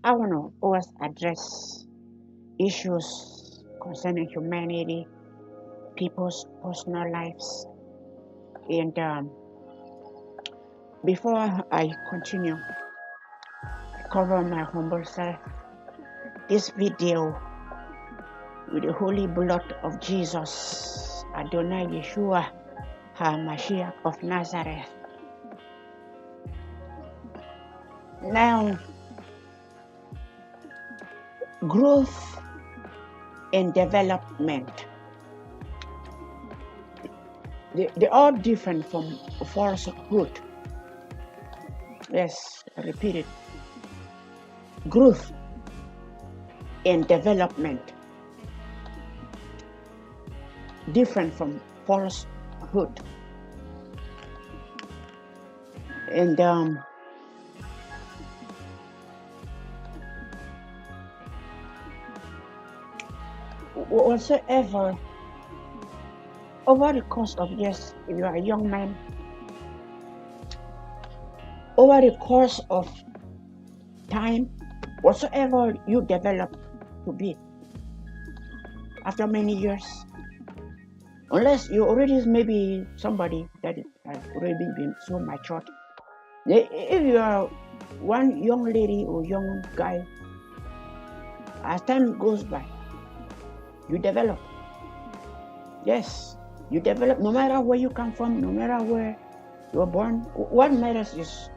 I want to always address issues concerning humanity, people's personal lives. And before I continue, I cover my humble self. This video with the holy blood of Jesus, Adonai Yehoshua, Mashiach of Nazareth. Now, growth and development. They are different from falsehood. Yes, I repeat it. Growth and development different from falsehood. And whatsoever, over the course of years, if you are a young man, over the course of time, whatsoever you develop to be, after many years, unless you already maybe somebody that has already been so matured. If you are one young lady or young guy, as time goes by, you develop. Yes, you develop no matter where you come from, no matter where you were born. What matters is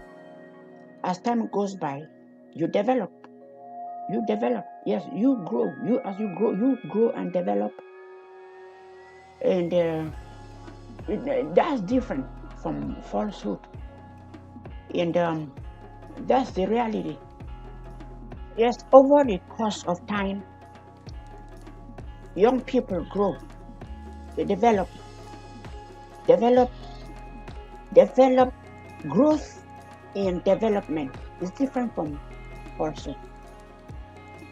as time goes by, you develop. You develop. Yes, you grow. As you grow and develop. And that's different from falsehood. And that's the reality. Yes, over the course of time, young people grow. They develop. Growth and development is different from falsehood.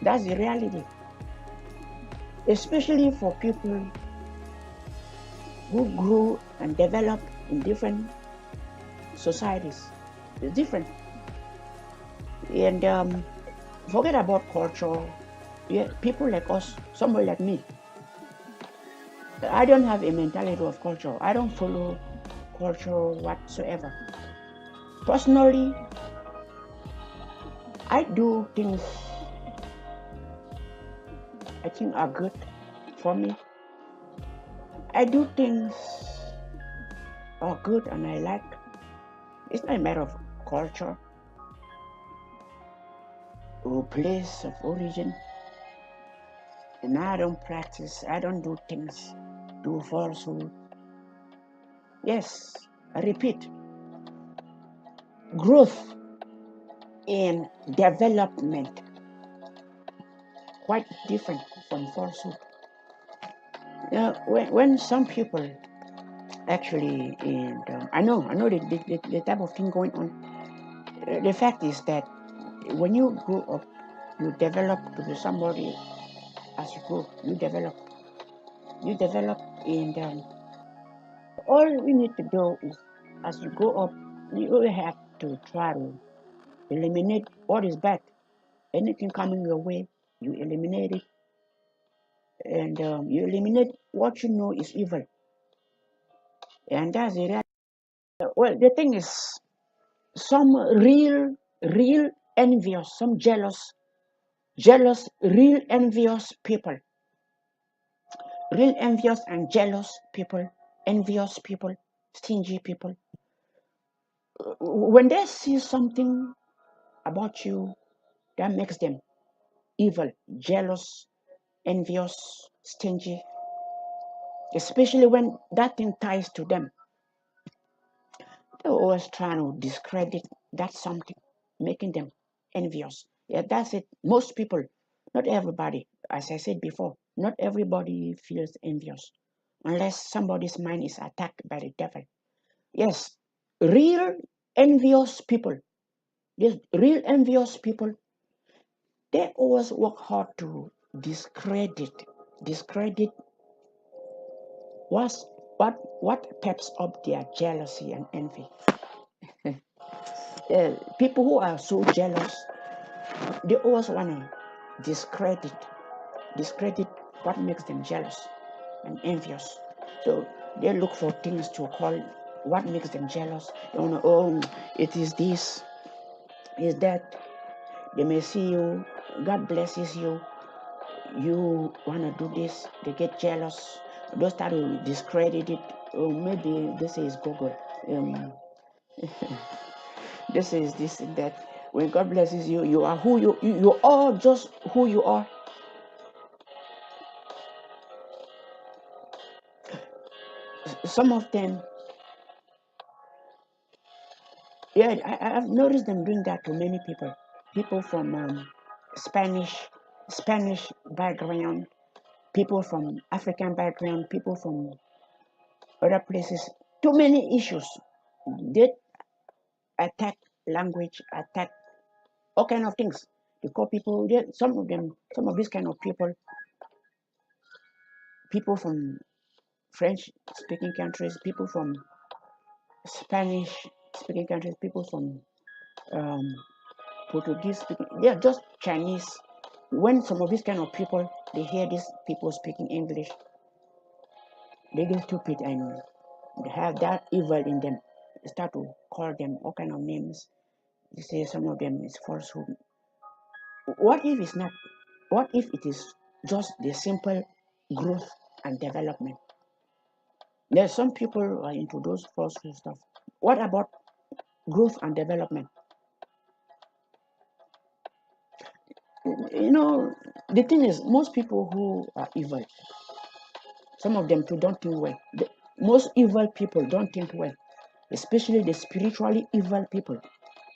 That's the reality. Especially for people who grew and developed in different societies. It's different. And forget about culture. Yeah, people like us, somebody like me, I don't have a mentality of culture. I don't follow culture whatsoever. Personally, I do things I think are good for me. I do things are good and I like. It's not a matter of culture or place of origin. And I don't practice, I don't do things, do falsehood. Yes, I repeat, growth and development, quite different from falsehood. When some people actually, and I know the type of thing going on. The fact is that when you grow up, you develop to be somebody. As you grow, you develop, and all we need to do is, as you grow up, you have to try to eliminate what is bad. Anything coming your way, you eliminate it, and you eliminate what you know is evil. And that's the reality. Well, the thing is, some real envious, some jealous, real envious people, real envious and jealous people, envious people, stingy people. When they see something about you that makes them evil, jealous, envious, stingy, especially when that thing ties to them, they're always trying to discredit that something, making them envious. Yeah, that's it. Most people, not everybody, as I said before, not everybody feels envious unless somebody's mind is attacked by the devil. Yes, real envious people, yes, real envious people, they always work hard to discredit what's, what peps up their jealousy and envy. People who are so jealous, They always want to discredit what makes them jealous and envious. So they look for things to call what makes them jealous. They want to, oh, it is this, is that. They may see you, God blesses you, you want to do this, they get jealous. They start to discredit it. Oh, maybe this is Google. This is this and that. When God blesses you, you are who you are, just who you are. Some of them, yeah, I've noticed them doing that to many people. People from Spanish background, people from African background, people from other places. Too many issues. They attack language, attack all kind of things. They call people, some of these kind of people from French speaking countries, people from Spanish speaking countries, people from um, Portuguese speaking, they are just Chinese. When some of these kind of people, they hear these people speaking English, they get stupid and they have that evil in them. They start to call them all kind of names. They say some of them is falsehood. What if it's not? What if it is just the simple growth and development? There's some people who are into those falsehood stuff. What about growth and development? You know, the thing is, most people who are evil, some of them too don't think well. Most evil people don't think well, especially the spiritually evil people.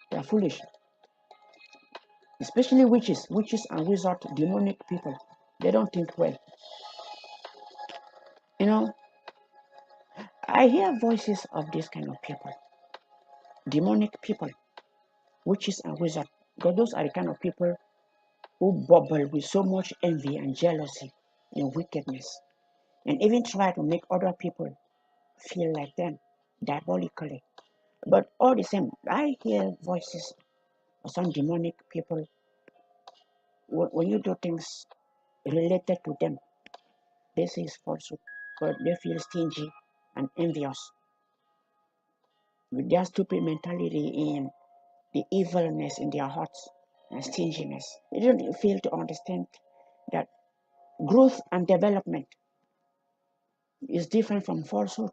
They are foolish, especially witches and wizards, demonic people. They don't think well. You know, I hear voices of this kind of people, demonic people, witches and wizards. Because those are the kind of people who bubble with so much envy and jealousy and wickedness, and even try to make other people feel like them diabolically. But all the same, I hear voices of some demonic people. When you do things related to them, they say it's falsehood, but they feel stingy and envious with their stupid mentality and the evilness in their hearts and stinginess. They don't fail to understand that growth and development is different from falsehood.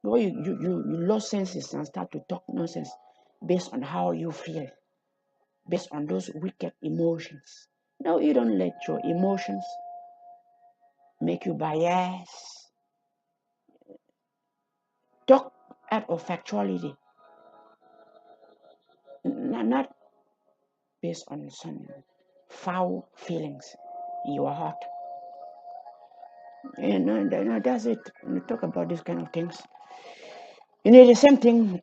You lose senses and start to talk nonsense based on how you feel, based on those wicked emotions. No, you don't let your emotions make you bias. Talk out of factuality, not based on some foul feelings in your heart. And that's it. When you talk about these kind of things, the same thing.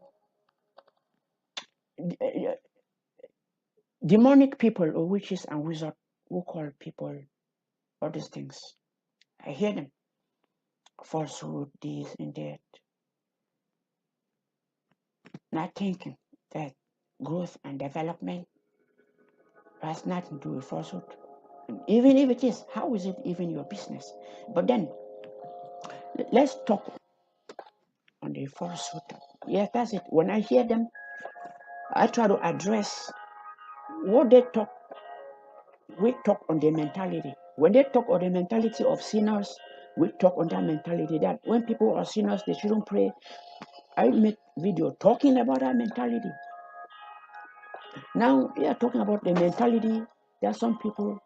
Demonic people or witches and wizards who call people all these things. I hear them. Falsehood, this and that. Not thinking that growth and development has nothing to do with falsehood. And even if it is, how is it even your business? But then, let's talk on the falsehood. Yes, that's it. When I hear them, I try to address what they talk. We talk on the mentality. When they talk on the mentality of sinners, we talk on that mentality that when people are sinners, they shouldn't pray. I make video talking about that mentality. Now we are talking about the mentality. There are some people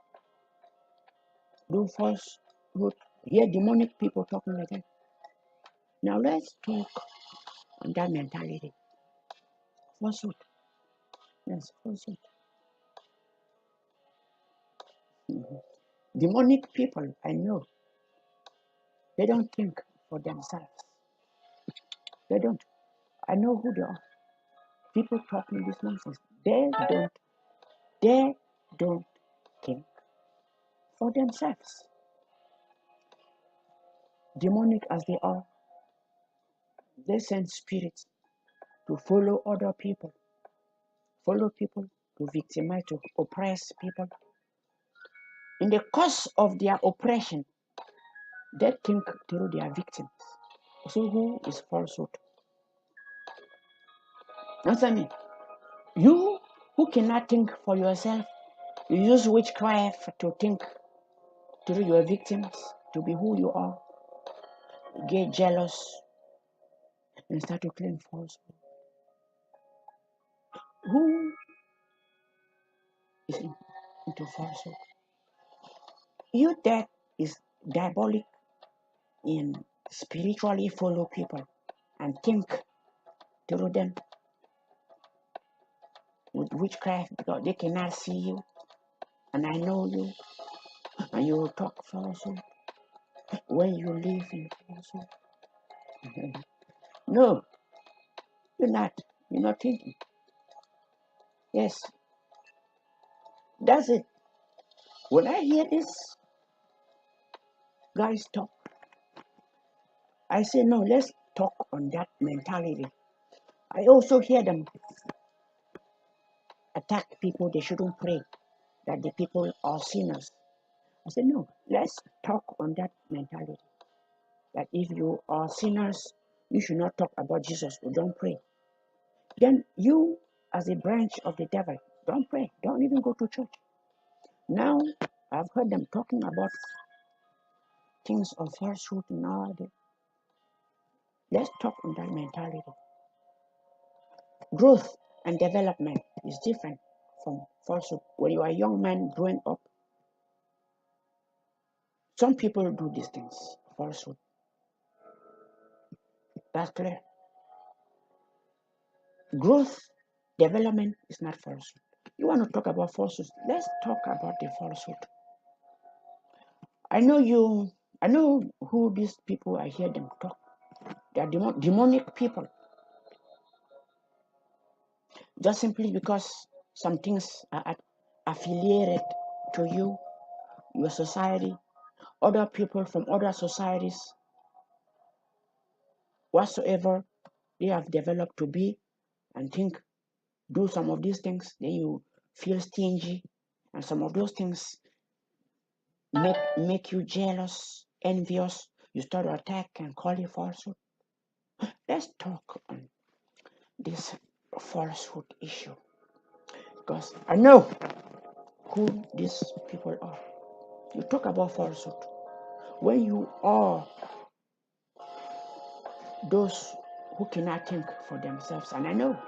do falsehood. Hear demonic people talking like that. Now let's talk on that mentality. Falsehood. Yes, falsehood. Mhm. Demonic people, I know, they don't think for themselves. They don't. I know who they are. People talking this nonsense. They don't think for themselves. Demonic as they are, they send spirits to follow other people. Follow people to victimize, to oppress people. In the course of their oppression, they think through their victims. So who is falsehood? Answer me. You who cannot think for yourself, you use witchcraft to think through your victims, to be who you are, get jealous, and start to claim falsehood. Who is into falsehood? You that is diabolic in spiritually follow people and think through them with witchcraft because they cannot see you and I know you and you talk falsehood when you live in falsehood. No, you're not. You're not thinking. Yes, that's it. When I hear this guys talk, I say no, let's talk on that mentality. I also hear them attack people they shouldn't pray, that the people are sinners. I said, no, let's talk on that mentality. That if you are sinners, you should not talk about Jesus or don't pray. Then you, as a branch of the devil, don't pray. Don't even go to church. Now, I've heard them talking about things of falsehood nowadays. Let's talk on that mentality. Growth and development is different from falsehood. When you are a young man growing up, some people do these things, falsehood. That's clear. Growth, development is not falsehood. You want to talk about falsehood? Let's talk about the falsehood. I know who these people, I hear them talk. They are demonic people. Just simply because some things are affiliated to you, your society, other people from other societies, whatsoever they have developed to be and think, do some of these things, then you feel stingy, and some of those things make you jealous, envious. You start to attack and call it falsehood. Let's talk on this falsehood issue because I know who these people are. You talk about falsehood when you are those who cannot think for themselves, and I know.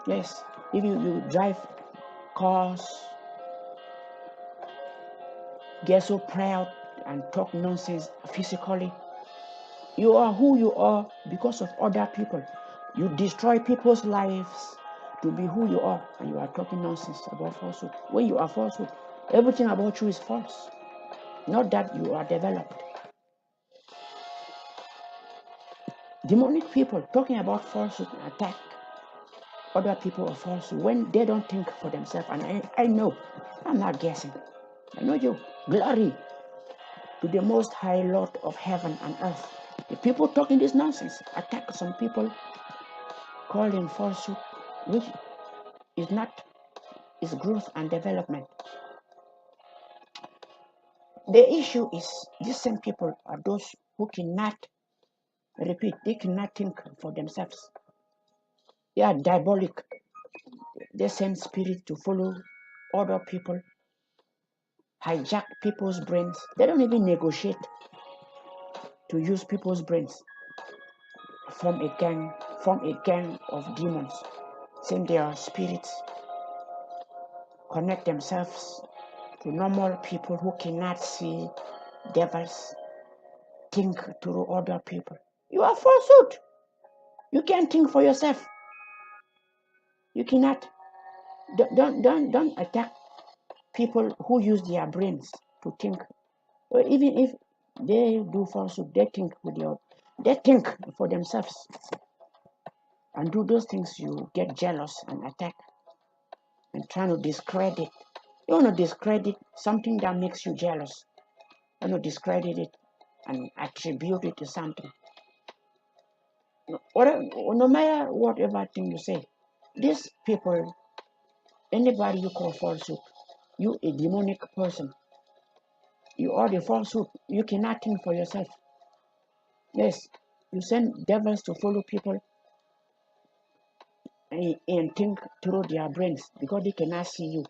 Yes, if you drive cars, get so proud and talk nonsense physically, you are who you are because of other people. You destroy people's lives to be who you are, and you are talking nonsense about falsehood. When you are falsehood, everything about you is false. Not that you are developed. Demonic people talking about falsehood and attack other people of falsehood when they don't think for themselves. And I know, I'm not guessing. I know you. Glory to the Most High Lord of heaven and earth. The people talking this nonsense attack some people calling falsehood, which is not is growth and development. The issue is these same people are those who cannot repeat, they cannot think for themselves. They are diabolic. They send spirit to follow other people, hijack people's brains. They don't even negotiate to use people's brains. Form a gang of demons. Send their spirits, connect themselves to normal people who cannot see devils, think through other people. You are falsehood. You can't think for yourself. You cannot. Don't attack people who use their brains to think. Or even if they do falsehood, they think for themselves. And do those things, you get jealous and attack and trying to discredit. You want to discredit something that makes you jealous. You want to discredit it and attribute it to something. No matter whatever thing you say, these people Anybody you call falsehood, you a demonic person. You are the falsehood. You cannot think for yourself. Yes, you send devils to follow people and think through their brains because they cannot see you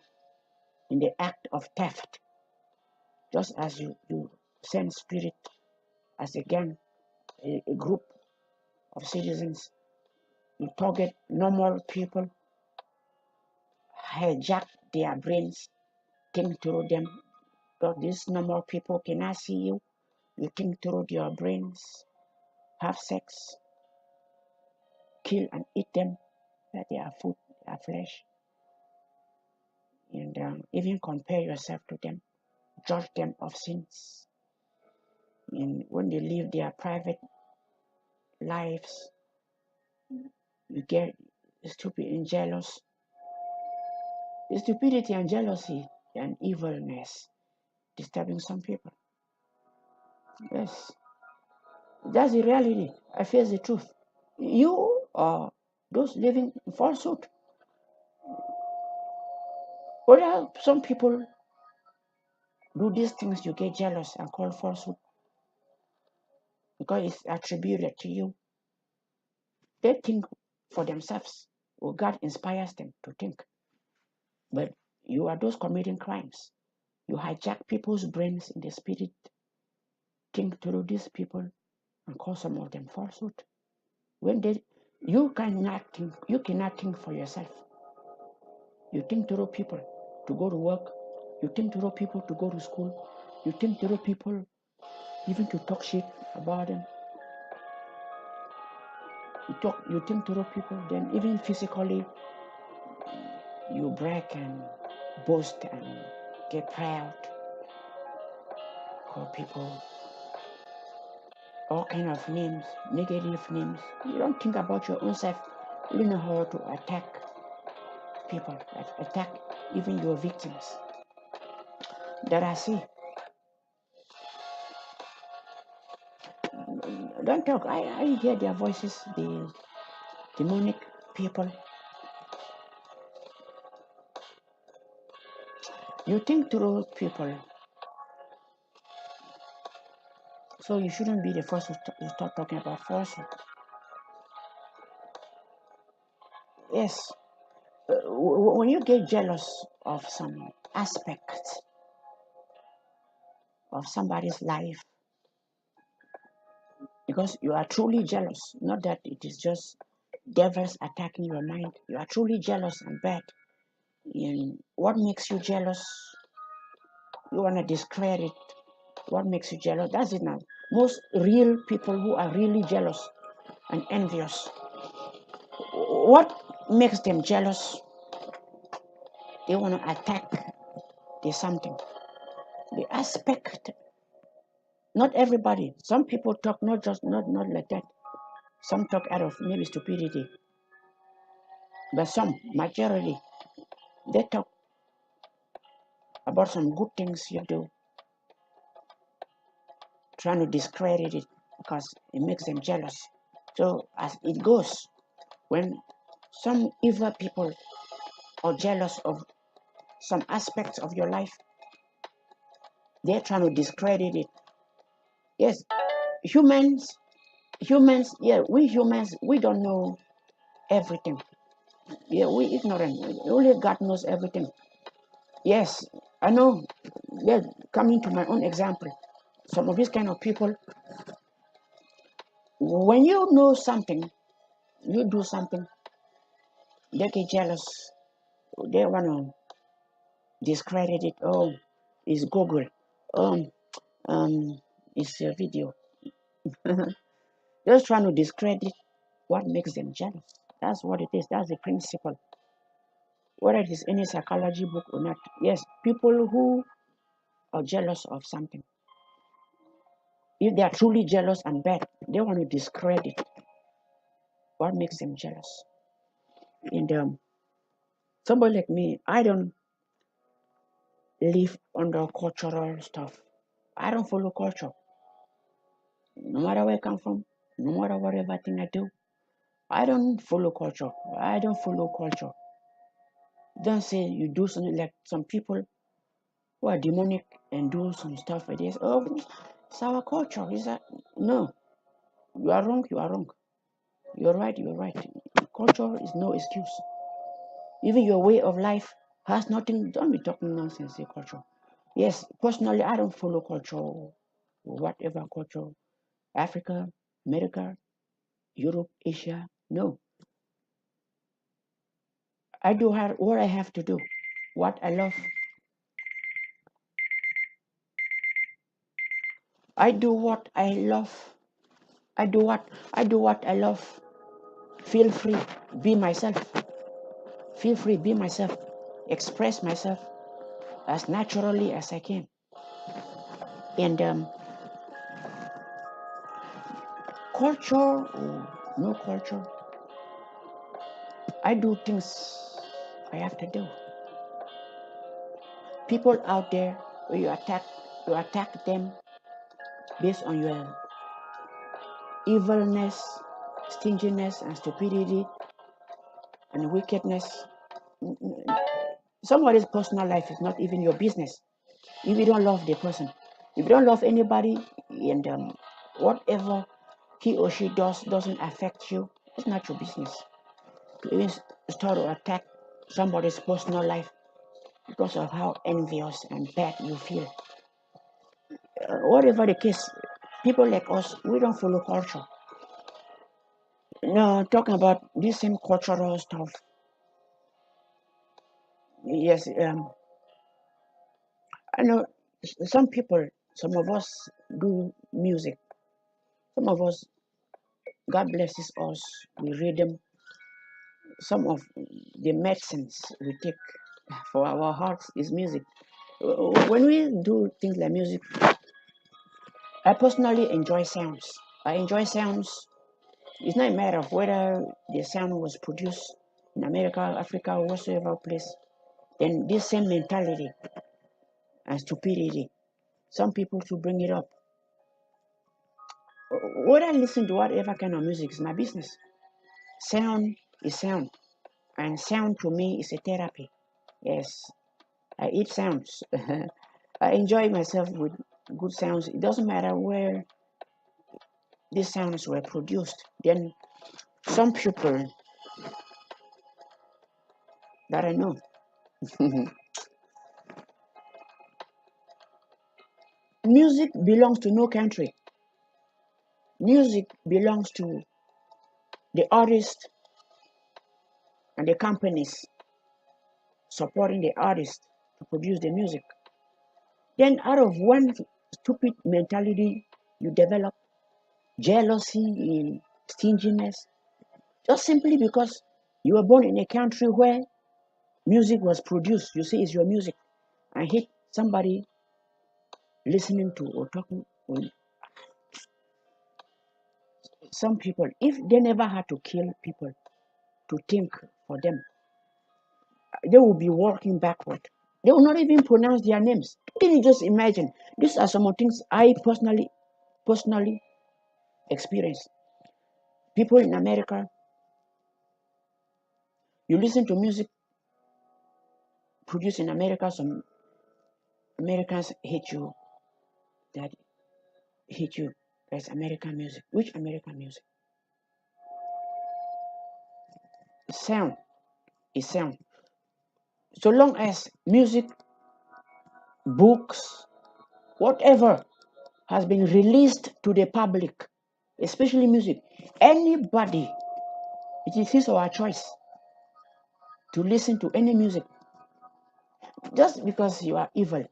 in the act of theft. Just as you send spirit as a gang, a group of citizens, you target normal people, hijack their brains, think through them. Because these normal people cannot see you. You think through your brains, have sex, kill and eat them, that they are food, they are flesh, and even compare yourself to them, judge them of sins. And when they live their private lives, you get stupid and jealous. The stupidity and jealousy and evilness disturbing some people. Yes, that's the reality. I face the truth. You are those living in falsehood. Well, some people do these things, you get jealous and call falsehood because it's attributed to you. They think for themselves, or God inspires them to think. But you are those committing crimes. You hijack people's brains in the spirit, think through these people, and call some of them falsehood. When you cannot think for yourself. You think through people to go to work. You think through people to go to school. You think through people even to talk shit about them. You think through people, then even physically, you brag and boast and get proud, call people all kind of names, negative names. You don't think about your own self. You know how to attack people, attack even your victims. That I see. Don't talk. I hear their voices, the demonic people. You think through people, so you shouldn't be the first to start talking about falsehood. Yes, when you get jealous of some aspect of somebody's life, because you are truly jealous, not that it is just devils attacking your mind. You are truly jealous and bad. And what makes you jealous? You want to discredit what makes you jealous. That's it now. Most real people who are really jealous and envious, what makes them jealous? They want to attack the something. The aspect. Not everybody. Some people talk not like that. Some talk out of maybe stupidity. But some, majority, they talk about some good things you do, trying to discredit it because it makes them jealous. So as it goes, when some evil people are jealous of some aspects of your life, they're trying to discredit it. Yes, humans, yeah, we humans, we don't know everything. Yeah, we ignorant. Only God knows everything. Yes, I know. Yeah, coming to my own example, some of these kind of people, when you know something, you do something, they get jealous. They want to discredit it. Oh, it's Google. Um, it's a video. Just trying to discredit what makes them jealous. That's what it is. That's the principle. Whether it is any psychology book or not. Yes, people who are jealous of something, if they are truly jealous and bad, they want to discredit what makes them jealous. And somebody like me, I don't live under cultural stuff. I don't follow culture. No matter where I come from, no matter whatever thing I do, I don't follow culture. I don't follow culture. Don't say you do something like some people who are demonic and do some stuff like this. Oh, it's our culture. Is that no? You are wrong. You are wrong. You're right. You're right. Culture is no excuse. Even your way of life has nothing. Don't be talking nonsense. Say culture. Yes, personally, I don't follow culture, whatever culture, Africa, America, Europe, Asia. No, I do what I have to do, what I love. I do what I love. I do what I love. Feel free, be myself. Feel free, be myself. Express myself as naturally as I can. And culture or no culture, I do things I have to do. People out there, you attack them based on your evilness, stinginess, and stupidity and wickedness. Somebody's personal life is not even your business. If you don't love the person, if you don't love anybody, and whatever he or she doesn't affect you, it's not your business. To even start to attack somebody's personal life because of how envious and bad you feel. Whatever the case, people like us, we don't follow culture. No, talking about this same cultural stuff. Yes, I know some people, some of us do music. Some of us, God blesses us, we read them. Some of the medicines we take for our hearts is music. When we do things like music, I personally enjoy sounds. I enjoy sounds. It's not a matter of whether the sound was produced in America, Africa, or whatsoever place. Then this same mentality and stupidity, some people should bring it up. Whether I listen to whatever kind of music is my business. Sound is sound, and sound to me is a therapy. Yes, I eat sounds. I enjoy myself with good sounds. It doesn't matter where these sounds were produced. Then some people that I know, music belongs to no country. Music belongs to the artist and the companies supporting the artist to produce the music. Then out of one stupid mentality you develop, jealousy and stinginess, just simply because you were born in a country where music was produced, you say it's your music, and hate somebody listening to or talking with some people, if they never had to kill people to think for them, they will be walking backward. They will not even pronounce their names. Can you just imagine? These are some of things I personally experienced. People in America, you listen to music produced in America, some Americans hate you. That hate you. That's American music. Which American music? Sound is sound. So long as music, books, whatever has been released to the public, especially music, anybody, it is his or her choice to listen to any music. Just because you are evil,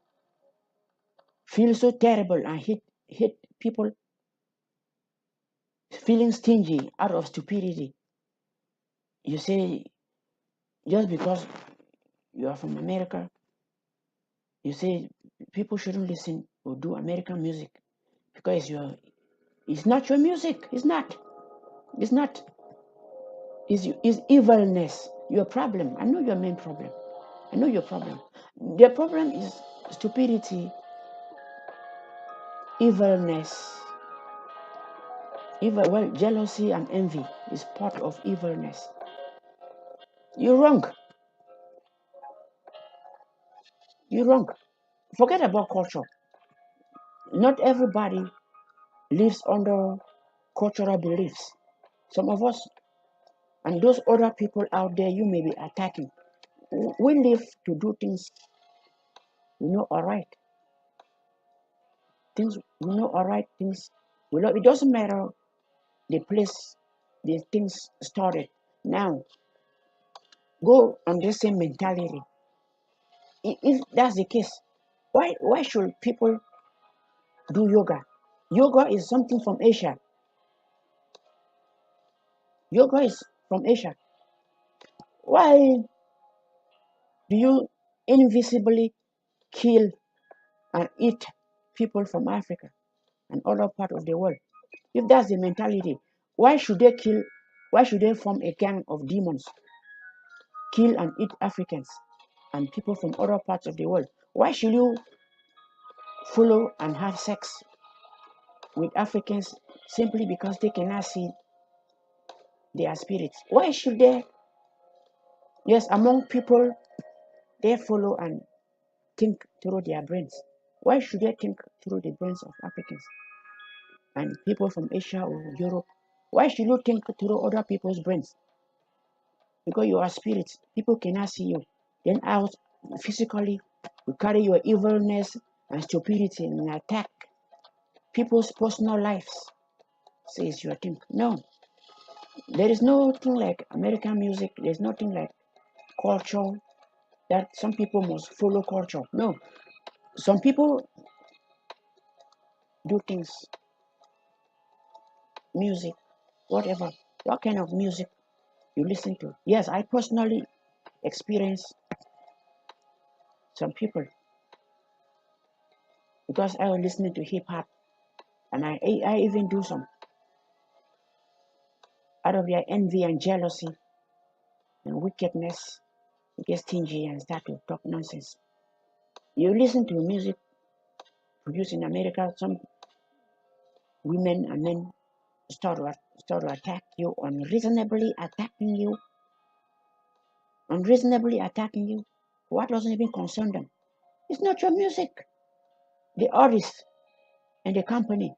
feel so terrible and hate people, feeling stingy out of stupidity. You say just because you are from America, you say people shouldn't listen or do American music because it's not your music. It's not. It's not. It's evilness. Your problem. I know your main problem. I know your problem. The problem is stupidity, evilness. Well, jealousy and envy is part of evilness. You're wrong. You're wrong. Forget about culture. Not everybody lives under cultural beliefs. Some of us and those other people out there you may be attacking, we live to do things all right. Things all right. Things it doesn't matter the place the things started. Now go on the same mentality. If that's the case, why should people do yoga? Yoga is something from Asia. Yoga is from Asia. Why do you invisibly kill and eat people from Africa and other part of the world? If that's the mentality, why should they kill? Why should they form a gang of demons, kill and eat Africans and people from other parts of the world? Why should you follow and have sex with Africans simply because they cannot see their spirits? Why should they? Yes, among people, they follow and think through their brains. Why should they think through the brains of Africans and people from Asia or Europe? Why should you think through other people's brains? Because you are spirits. People cannot see you. Then out physically, you carry your evilness and stupidity and attack people's personal lives. Says your thing. No. There is nothing like American music. There's nothing like culture that some people must follow culture. No. Some people do things, music, whatever. What kind of music you listen to? Yes, I personally experience some people because I was listening to hip hop and I even do some out of their envy and jealousy and wickedness, you get stingy and start to talk nonsense. You listen to music produced in America, some women and men start to attack you, unreasonably attacking you. What doesn't even concern them? It's not your music. The artist and the company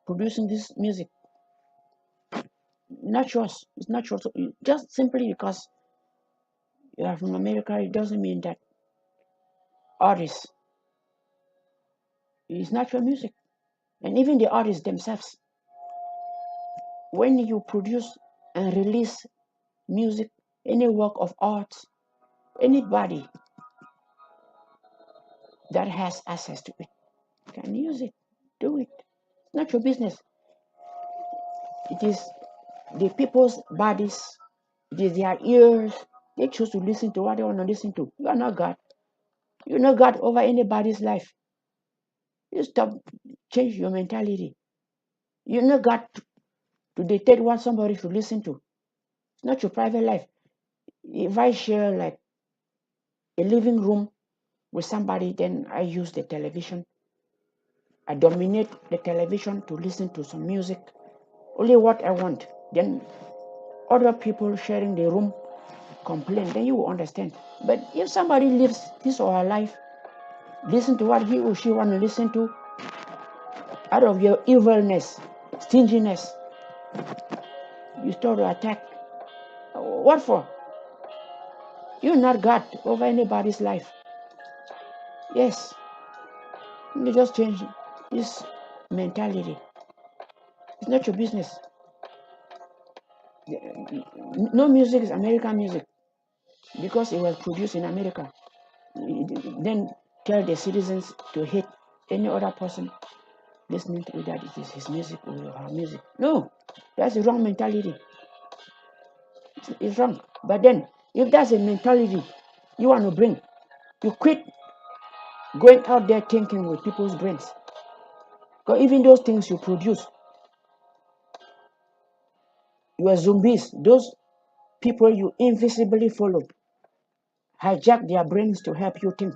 producing this music, not yours. It's not yours. Just simply because you are from America, it doesn't mean that artist is not your music. And even the artists themselves, when you produce and release music, any work of art, anybody that has access to it can use it, do it. It's not your business. It is the people's bodies, it is their ears. They choose to listen to what they want to listen to. You are not God. You're not God over anybody's life. You stop, change your mentality. You're not God to dictate what somebody should listen to. It's not your private life. If I share like a living room with somebody, then I use the television. I dominate the television to listen to some music, only what I want. Then other people sharing the room complain, then you will understand. But if somebody lives his or her life, listen to what he or she want to listen to, out of your evilness, stinginess, you start to attack. What for? You're not God over anybody's life. Yes. You just change this mentality. It's not your business. No music is American music because it was produced in America. Then tell the citizens to hate any other person listening to that it is his music or her music. No, that's the wrong mentality. It's wrong. But then, if that's a mentality you want to bring, you quit going out there thinking with people's brains. Because even those things you produce, you are zombies. Those people you invisibly follow, hijack their brains to help you think.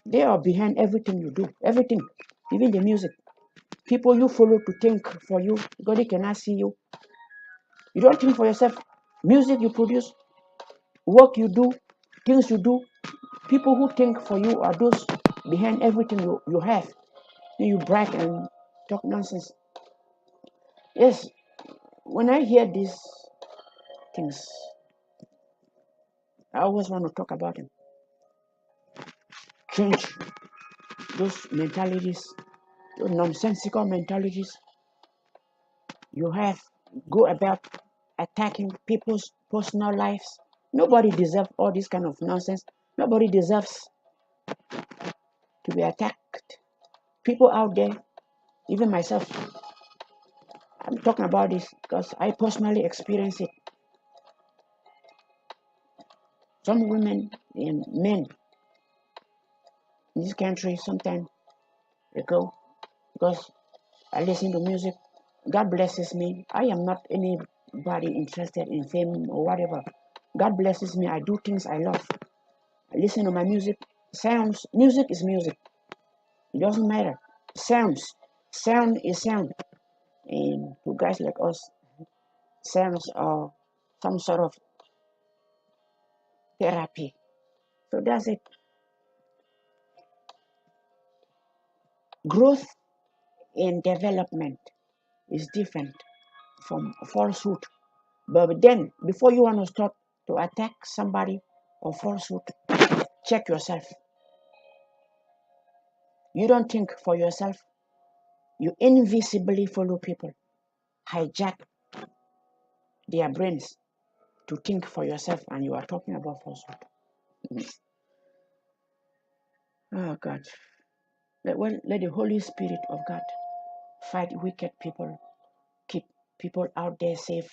They are behind everything you do, everything, even the music. People you follow to think for you, because they cannot see you. You don't think for yourself. Music you produce, work you do, things you do, People who think for you are those behind everything you have. Then you brag and talk nonsense. Yes, when I hear these things, I always want to talk about them. Change those mentalities, those nonsensical mentalities you have. Go about attacking people's personal lives. Nobody deserves all this kind of nonsense. Nobody deserves to be attacked. People out there, even myself, I'm talking about this because I personally experienced it. Some women and men in this country sometimes they go because I listen to music. God blesses me. I am not anybody interested in fame or whatever. God blesses me. I do things I love. I listen to my music. Sounds. Music is music. It doesn't matter. Sounds. Sound is sound. And to guys like us, sounds are some sort of therapy. So that's it. Growth and development is different from falsehood. But then, before you want to start to attack somebody or falsehood, check yourself. You don't think for yourself. You invisibly follow people, hijack their brains to think for yourself, and you are talking about falsehood. Oh God. Let the Holy Spirit of God fight wicked people, keep people out there safe.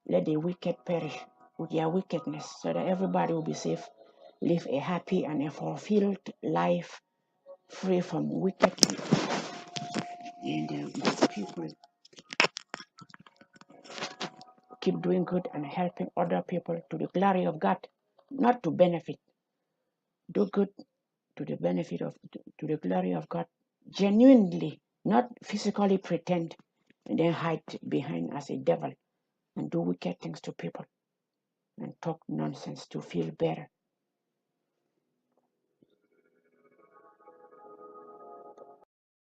Let the wicked perish with their wickedness so that everybody will be safe, live a happy and a fulfilled life free from wickedness. And the people keep doing good and helping other people to the glory of God, not to benefit. Do good to the benefit of, to the glory of God, genuinely, not physically pretend and then hide behind as a devil and do wicked things to people and talk nonsense to feel better.